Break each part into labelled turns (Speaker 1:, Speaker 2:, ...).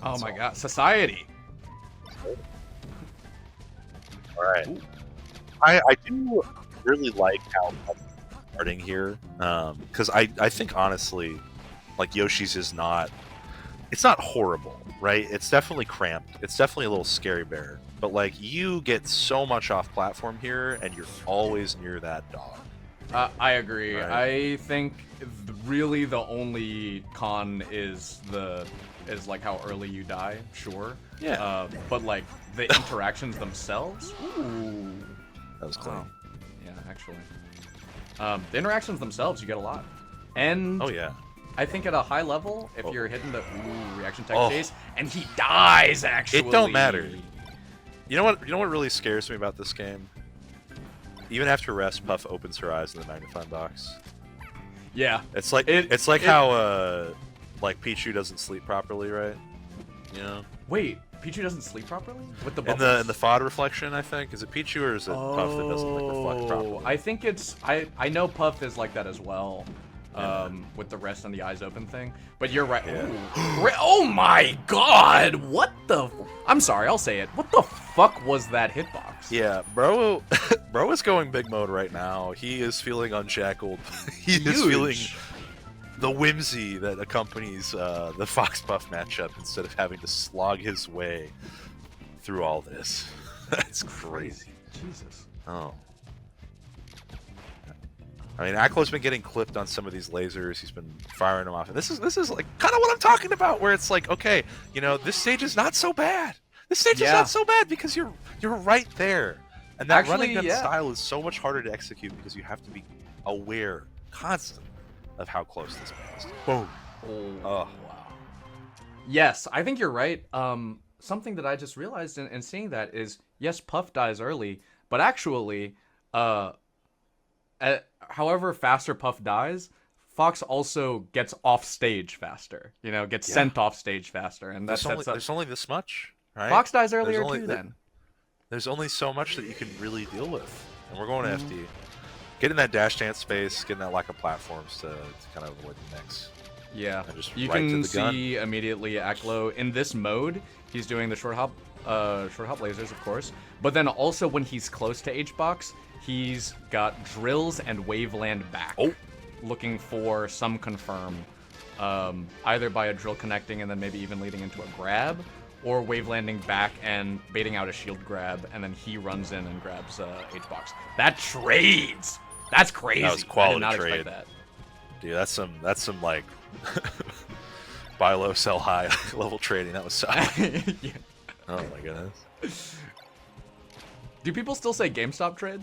Speaker 1: Oh my god, society.
Speaker 2: All right. I do really like how I'm starting here, because I think honestly, like Yoshi's is not. It's not horrible, right? It's definitely cramped. It's definitely a little scary bear. But like you get so much off platform here, and you're always near that dog.
Speaker 1: I agree.
Speaker 2: Right.
Speaker 1: I think really the only con is like how early you die. Sure.
Speaker 2: Yeah.
Speaker 1: But like the interactions themselves. Ooh.
Speaker 2: That was clean.
Speaker 1: Wow. Yeah, actually. The interactions themselves, you get a lot. And
Speaker 2: Oh yeah.
Speaker 1: I think at a high level, if you're hitting the reaction tech
Speaker 2: Oh.
Speaker 1: chase, and he dies actually.
Speaker 2: It don't matter. You know what? You know what really scares me about this game? Even after rest, Puff opens her eyes in the magnifying box.
Speaker 1: Yeah.
Speaker 2: It's like how like Pichu doesn't sleep properly, right? You know.
Speaker 1: Wait, Pichu doesn't sleep properly with the
Speaker 2: In
Speaker 1: bubbles?
Speaker 2: the FOD reflection, I think. Is it Pichu or is it Puff that doesn't like reflect properly?
Speaker 1: I think it's I know Puff is like that as well. With the rest and the eyes open thing. But you're right.
Speaker 2: Yeah.
Speaker 1: Oh my god! What the? I'm sorry, I'll say it. What the fuck was that hitbox?
Speaker 2: Yeah, bro. Bro is going big mode right now. He is feeling unshackled. He is feeling the whimsy that accompanies the Fox Puff matchup instead of having to slog his way through all this. That's crazy.
Speaker 1: Jesus.
Speaker 2: Oh. I mean, Aklo's been getting clipped on some of these lasers. He's been firing them off, and this is like kind of what I'm talking about, where it's like, okay, you know, this stage is not so bad. This stage is not so bad because you're right there, and that running gun style is so much harder to execute because you have to be aware constantly of how close this man is. Boom.
Speaker 1: Oh, wow. Yes, I think you're right. Something that I just realized in seeing that is, yes, Puff dies early, but actually, however faster Puff dies, Fox also gets off stage faster. You know, gets sent off stage faster, and that's
Speaker 2: there's only this much, right?
Speaker 1: Fox dies earlier too. Then
Speaker 2: there's only so much that you can really deal with, and we're going to FD. Getting that dash dance space, getting that lack of platforms to kind of avoid the mix.
Speaker 1: Yeah,
Speaker 2: just
Speaker 1: you
Speaker 2: right
Speaker 1: can
Speaker 2: to the gun.
Speaker 1: see immediately Aklo in this mode. He's doing the short hop lasers, of course, but then also when he's close to H-box, he's got drills and waveland back.
Speaker 2: Oh.
Speaker 1: Looking for some confirm, either by a drill connecting and then maybe even leading into a grab, or wave landing back and baiting out a shield grab, and then he runs in and grabs H-box. That trades! That's crazy.
Speaker 2: That was quality
Speaker 1: I did not
Speaker 2: trade.
Speaker 1: expect that.
Speaker 2: Dude, that's some like buy low, sell high level trading. That was solid.
Speaker 1: Yeah.
Speaker 2: Oh my goodness.
Speaker 1: Do people still say GameStop trade?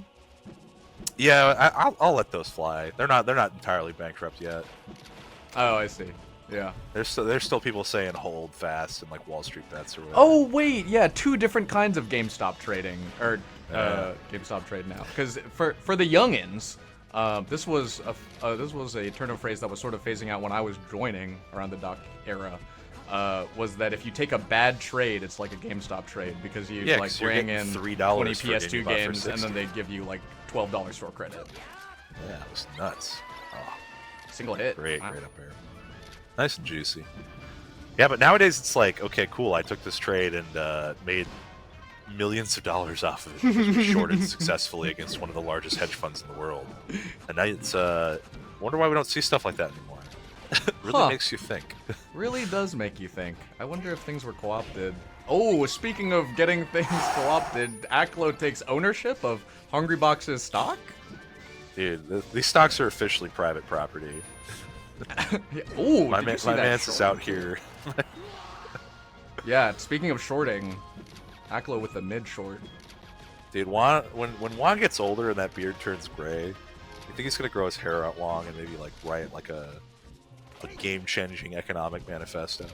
Speaker 2: Yeah, I'll let those fly. They're not entirely bankrupt yet.
Speaker 1: Oh, I see. Yeah.
Speaker 2: There's still people saying hold fast and like Wall Street bets or whatever.
Speaker 1: Oh wait, yeah, two different kinds of GameStop trading or GameStop trade now. Because for the youngins, this was a turn of phrase that was sort of phasing out when I was joining around the doc era. Was that if you take a bad trade, it's like a GameStop trade because you like bring in
Speaker 2: $3
Speaker 1: 20
Speaker 2: for
Speaker 1: PS2 games
Speaker 2: for
Speaker 1: and then they give you like $12 store credit.
Speaker 2: Yeah, it was nuts. Oh,
Speaker 1: Single hit.
Speaker 2: great
Speaker 1: Wow.
Speaker 2: up air. Nice and juicy. Yeah, but nowadays it's like, okay, cool. I took this trade and made millions of dollars off of it because we shorted successfully against one of the largest hedge funds in the world. And now it's wonder why we don't see stuff like that anymore. Really makes you think.
Speaker 1: Really does make you think. I wonder if things were co-opted. Oh, speaking of getting things co-opted, Aklo takes ownership of Hungrybox's stock?
Speaker 2: Dude, these stocks are officially private property.
Speaker 1: Yeah. Oh,
Speaker 2: my man's is out here.
Speaker 1: Yeah, speaking of shorting, Aklo with the mid short.
Speaker 2: Dude, when Juan gets older and that beard turns gray, you think he's gonna grow his hair out long and maybe like write like a game-changing economic manifesto?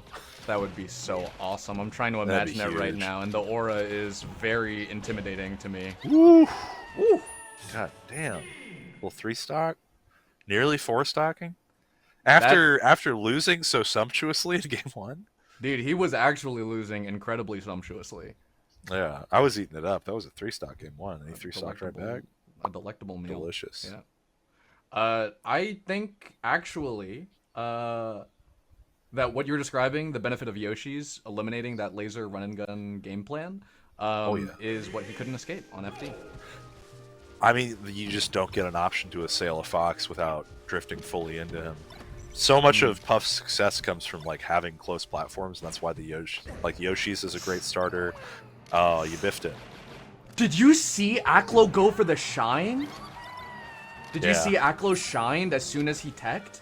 Speaker 1: That would be so awesome. I'm trying to imagine it right now, and the aura is very intimidating to me.
Speaker 2: Woo! Woo! God damn. Little 3 stock? Nearly 4 stocking? After losing so sumptuously in game 1?
Speaker 1: Dude, he was actually losing incredibly sumptuously.
Speaker 2: Yeah, I was eating it up. That was a 3 stock game 1, and he 3 stocked right back.
Speaker 1: A delectable meal.
Speaker 2: Delicious.
Speaker 1: Yeah. I think actually, that what you're describing, the benefit of Yoshi's eliminating that laser run and gun game plan, is what he couldn't escape on FD.
Speaker 2: I mean, you just don't get an option to assail a fox without drifting fully into him. So much of Puff's success comes from like having close platforms, and that's why the Yoshi's is a great starter. Oh, you biffed it.
Speaker 1: Did you see Aklo go for the shine? Did you see Aklo shined as soon as he teched?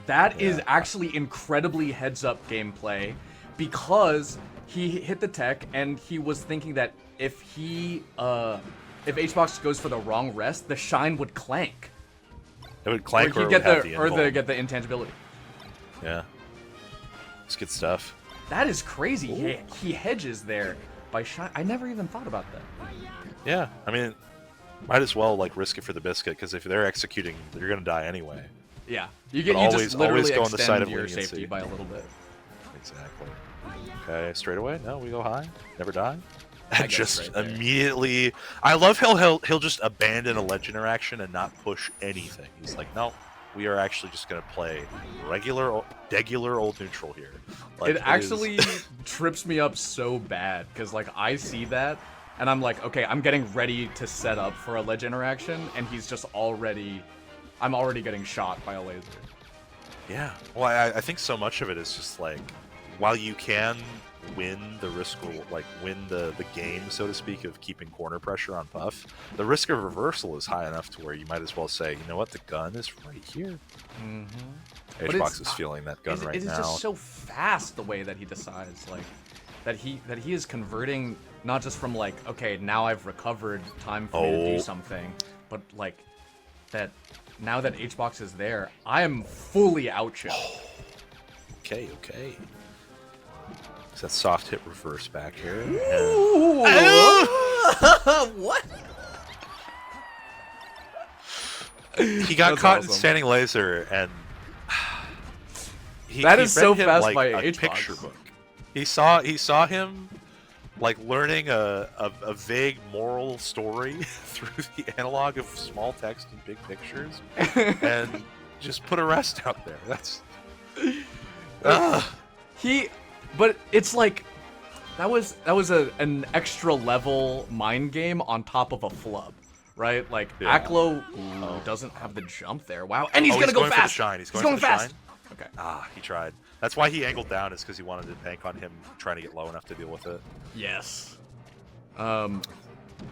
Speaker 1: That is actually incredibly heads-up gameplay, because he hit the tech and he was thinking that if HBox goes for the wrong rest, the shine would clank.
Speaker 2: It would clank, or
Speaker 1: they get the intangibility.
Speaker 2: Yeah, it's good stuff.
Speaker 1: That is crazy. He hedges there by shine. I never even thought about that.
Speaker 2: Yeah, I mean, might as well like risk it for the biscuit, because if they're executing, you're gonna die anyway.
Speaker 1: Yeah, you just
Speaker 2: always
Speaker 1: literally
Speaker 2: go on the side
Speaker 1: extend
Speaker 2: of
Speaker 1: your
Speaker 2: leniency.
Speaker 1: safety by a little bit.
Speaker 2: Exactly. Okay, straight away. No, we go high. Never die.
Speaker 1: I
Speaker 2: Just
Speaker 1: guess right
Speaker 2: immediately. I love how he'll just abandon a ledge interaction and not push anything. He's like, no, we are actually just gonna play regular old neutral here. Like,
Speaker 1: it actually trips me up so bad, because like I see that and I'm like, okay, I'm getting ready to set up for a ledge interaction, and he's just I'm already getting shot by a laser.
Speaker 2: Yeah. Well, I think so much of it is just like, while you can win the risk, like win the game, so to speak, of keeping corner pressure on Puff, the risk of reversal is high enough to where you might as well say, you know what, the gun is right here. HBox is feeling that gun right now.
Speaker 1: It is just so fast the way that he decides, like that he is converting not just from like, okay, now I've recovered, time for me to do something, but like that now that HBox is there, I am fully out chill.
Speaker 2: Okay. It's that soft hit reverse back here.
Speaker 1: What?
Speaker 2: He got caught in standing laser, and he
Speaker 1: is so
Speaker 2: read him
Speaker 1: fast
Speaker 2: like
Speaker 1: by
Speaker 2: a
Speaker 1: HBox.
Speaker 2: picture book. He saw him like learning a vague moral story through the analog of small text and big pictures, and just put a rest out there. That's
Speaker 1: But it's like that was an extra level mind game on top of a flub, right? Like Aklo doesn't have the jump there. Wow, and he's gonna go fast.
Speaker 2: He's going fast.
Speaker 1: Okay.
Speaker 2: He tried. That's why he angled down, is because he wanted to bank on him trying to get low enough to deal with it.
Speaker 1: Yes.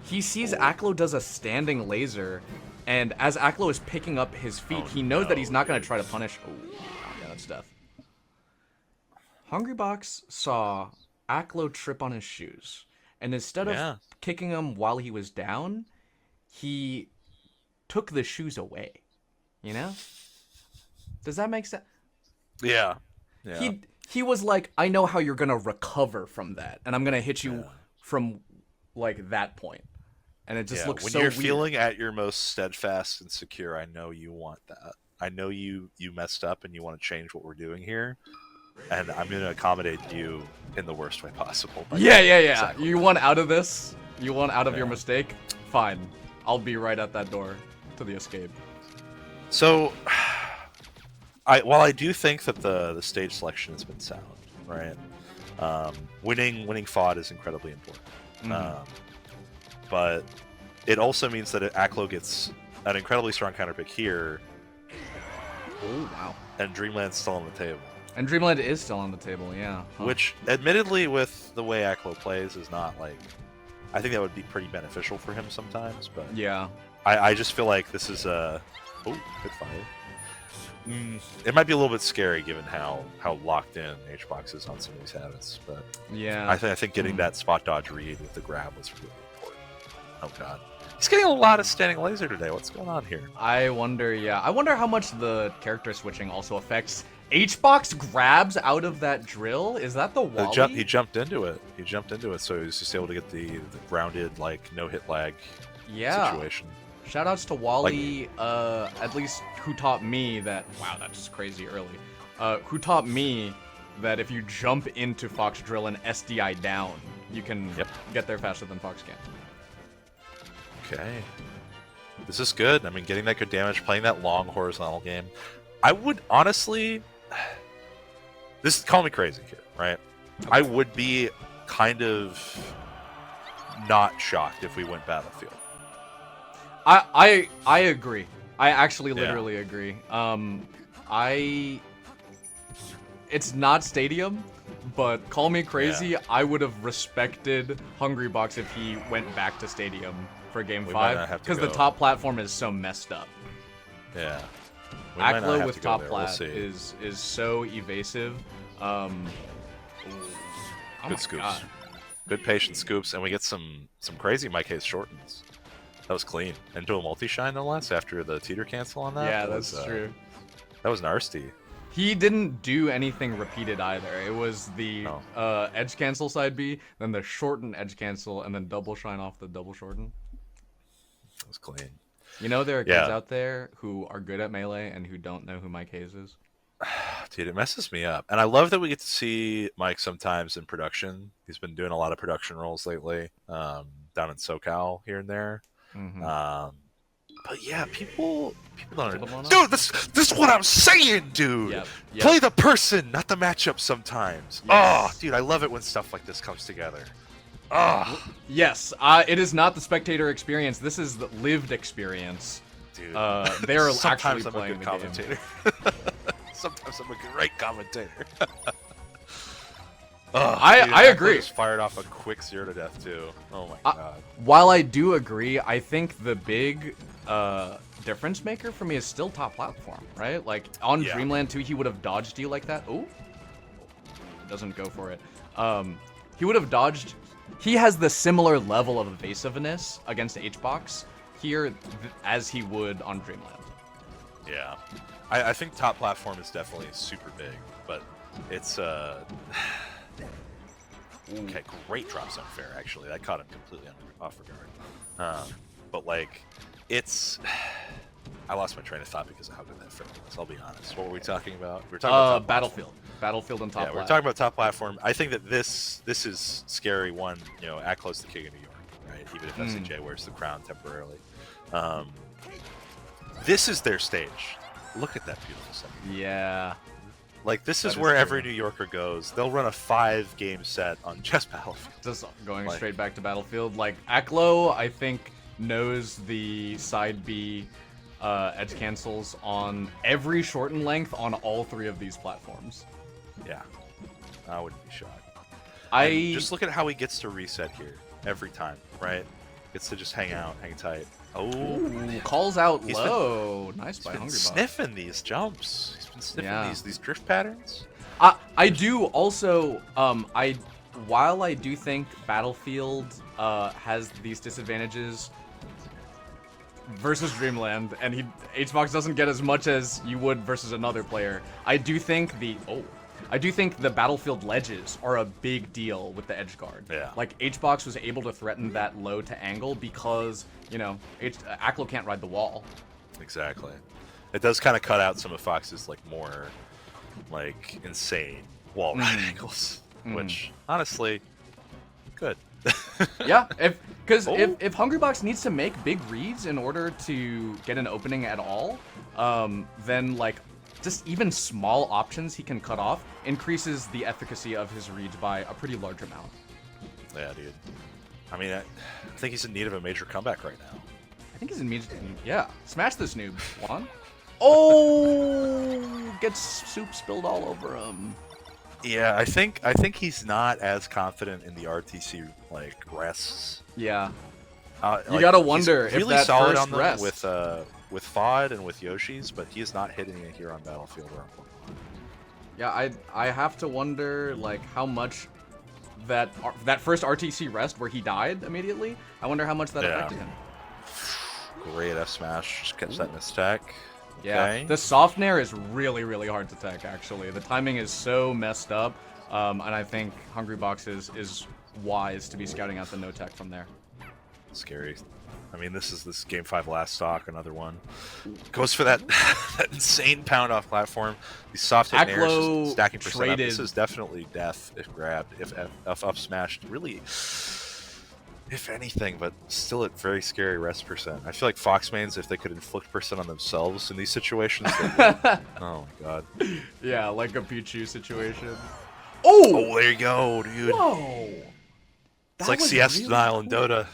Speaker 1: He sees Aklo does a standing laser, and as Aklo is picking up his feet, he knows that he's not gonna try to punish. Oh, yeah, that's death. Hungrybox saw Aklo trip on his shoes, and instead of kicking him while he was down, he took the shoes away. You know? Does that make sense?
Speaker 2: Yeah.
Speaker 1: He was like, I know how you're gonna recover from that, and I'm gonna hit you from like that point. And it just looks so weird.
Speaker 2: When you're feeling at your most steadfast and secure, I know you want that. I know you messed up and you want to change what we're doing here. And I'm going to accommodate you in the worst way possible.
Speaker 1: Yeah. Exactly. You want out of this? You want out of your mistake? Fine. I'll be right at that door to the escape.
Speaker 2: So, while I do think that the stage selection has been sound, right? Winning FOD is incredibly important. But it also means that Aklo gets an incredibly strong counterpick here.
Speaker 1: Oh, wow.
Speaker 2: And Dreamland's still on the table.
Speaker 1: And Dreamland is still on the table, yeah.
Speaker 2: Which, admittedly, with the way Aklo plays, is not like... I think that would be pretty beneficial for him sometimes, but...
Speaker 1: Yeah.
Speaker 2: I just feel like this is a... Oh, good fire. It might be a little bit scary given how locked in HBox is on some of these habits, but...
Speaker 1: Yeah.
Speaker 2: I think getting that spot dodge read with the grab was really important. Oh, God. He's getting a lot of standing laser today. What's going on here?
Speaker 1: I wonder how much the character switching also affects... HBox grabs out of that drill? Is that the Wally?
Speaker 2: He jumped into it. So he was just able to get the grounded, like, no-hit lag situation.
Speaker 1: Shoutouts to Wally, at least who taught me that... Wow, that's crazy early. Who taught me that if you jump into Fox Drill and SDI down, you can get there faster than Fox can.
Speaker 2: Okay. This is good. I mean, getting that good damage, playing that long horizontal game. I would honestly... this call me crazy here, right? I would be kind of not shocked if we went Battlefield.
Speaker 1: I agree. I actually literally agree. It's not Stadium, but call me crazy.
Speaker 2: Yeah.
Speaker 1: I would have respected Hungrybox if he went back to Stadium for Game
Speaker 2: We might not
Speaker 1: 5
Speaker 2: have to
Speaker 1: because the
Speaker 2: go.
Speaker 1: top platform is so messed up.
Speaker 2: Yeah. We might not
Speaker 1: Aklo
Speaker 2: have
Speaker 1: with
Speaker 2: to go
Speaker 1: top
Speaker 2: there.
Speaker 1: plat
Speaker 2: We'll see.
Speaker 1: is so evasive. Oh my
Speaker 2: Good scoops.
Speaker 1: God.
Speaker 2: Good patient scoops, and we get some crazy my case shortens. That was clean. Into a multi-shine, no less, after the teeter cancel on that.
Speaker 1: Yeah,
Speaker 2: That
Speaker 1: that's
Speaker 2: was,
Speaker 1: true.
Speaker 2: That was nasty.
Speaker 1: He didn't do anything repeated either. It was the edge cancel side B, then the shorten edge cancel, and then double shine off the double shorten.
Speaker 2: That was clean.
Speaker 1: You know there are kids out there who are good at Melee and who don't know who Mike Hayes is?
Speaker 2: Dude, it messes me up. And I love that we get to see Mike sometimes in production. He's been doing a lot of production roles lately, down in SoCal here and there. But yeah, people don't. Dude, this is what I'm saying, dude.
Speaker 1: Yep.
Speaker 2: Play the person, not the matchup. Sometimes.
Speaker 1: Yes.
Speaker 2: Oh, dude, I love it when stuff like this comes together. Oh,
Speaker 1: Yes, it is not the spectator experience. This is the lived experience.
Speaker 2: dude.
Speaker 1: They're
Speaker 2: Sometimes
Speaker 1: actually
Speaker 2: I'm
Speaker 1: playing
Speaker 2: a good
Speaker 1: the
Speaker 2: commentator. Sometimes I'm a great commentator. Oh,
Speaker 1: I agree.
Speaker 2: Just fired off a quick 0 to death too. Oh my god.
Speaker 1: While I do agree, I think the big difference maker for me is still top platform, right? Like on Dreamland 2, he would have dodged you like that. Ooh, doesn't go for it. He would have dodged. He has the similar level of evasiveness against HBox here as he would on Dreamland.
Speaker 2: Yeah, I think top platform is definitely super big, but it's okay. Great drop zone fair actually. That caught him completely off regard. But like, it's. I lost my train of thought because of how good that fair was. I'll be honest. What were we talking about? We were talking about top
Speaker 1: Battlefield.
Speaker 2: Platform.
Speaker 1: Battlefield and top.
Speaker 2: Yeah, we're talking about top platform. I think that this is scary. One, you know, Aklo's the king of New York, right? Even if SCJ wears the crown temporarily. This is their stage. Look at that beautiful set.
Speaker 1: Yeah.
Speaker 2: Like, this is
Speaker 1: That
Speaker 2: where
Speaker 1: is
Speaker 2: every
Speaker 1: true.
Speaker 2: New Yorker goes. They'll run a 5-game set on just Battlefield.
Speaker 1: Just going
Speaker 2: Like-
Speaker 1: straight back to Battlefield. Like, Aklo, I think, knows the side B edge cancels on every shorten length on all 3 of these platforms.
Speaker 2: Yeah. I wouldn't be shocked.
Speaker 1: I
Speaker 2: And just look at how he gets to reset here every time, right? Gets to just hang out, hang tight. Oh,
Speaker 1: Ooh, calls out
Speaker 2: He's
Speaker 1: low. Nice
Speaker 2: he's
Speaker 1: by
Speaker 2: been
Speaker 1: Hungrybox.
Speaker 2: sniffing these jumps. He's been sniffing
Speaker 1: Yeah.
Speaker 2: these drift patterns.
Speaker 1: I do also while I do think Battlefield has these disadvantages versus Dreamland, and HBox doesn't get as much as you would versus another player. I do think the Battlefield ledges are a big deal with the edge guard.
Speaker 2: Yeah.
Speaker 1: Like HBox was able to threaten that low to angle because, you know, Aklo can't ride the wall.
Speaker 2: Exactly. It does kind of cut out some of Fox's like more like insane wall ride angles, which honestly, good.
Speaker 1: Yeah, if Hungrybox needs to make big reads in order to get an opening at all, then like just even small options he can cut off increases the efficacy of his reads by a pretty large amount.
Speaker 2: Yeah, dude. I mean, I think he's in need of a major comeback right now.
Speaker 1: I think he's in immediate. Yeah, smash this noob. One. Oh, gets soup spilled all over him.
Speaker 2: Yeah, I think he's not as confident in the RTC like rests.
Speaker 1: Yeah.
Speaker 2: You
Speaker 1: gotta wonder
Speaker 2: he's
Speaker 1: if
Speaker 2: really
Speaker 1: that
Speaker 2: solid
Speaker 1: first
Speaker 2: on them
Speaker 1: rest-
Speaker 2: with FOD and with Yoshi's, but he is not hitting it here on Battlefield or on Pokemon.
Speaker 1: Yeah, I have to wonder like how much that first RTC rest where he died immediately. I wonder how much that affected him.
Speaker 2: Great F smash, just catch that mistack.
Speaker 1: Yeah,
Speaker 2: Okay.
Speaker 1: the soft nair is really, really hard to tech, actually. The timing is so messed up, and I think Hungrybox is wise to be scouting out the no tech from there.
Speaker 2: Scary. I mean, this is this Game 5 last stock, another one. Goes for that that insane pound off platform. These soft hit nairs,
Speaker 1: Aklo
Speaker 2: just stacking percent up. This
Speaker 1: traded-
Speaker 2: is definitely death if grabbed, if up smashed. Really, if anything, but still at very scary rest percent. I feel like Fox mains, if they could inflict percent on themselves in these situations, they would. Oh my god.
Speaker 1: Yeah, like a Pichu situation.
Speaker 2: Oh, there you go, dude.
Speaker 1: Whoa!
Speaker 2: It's like CS denial in Dota.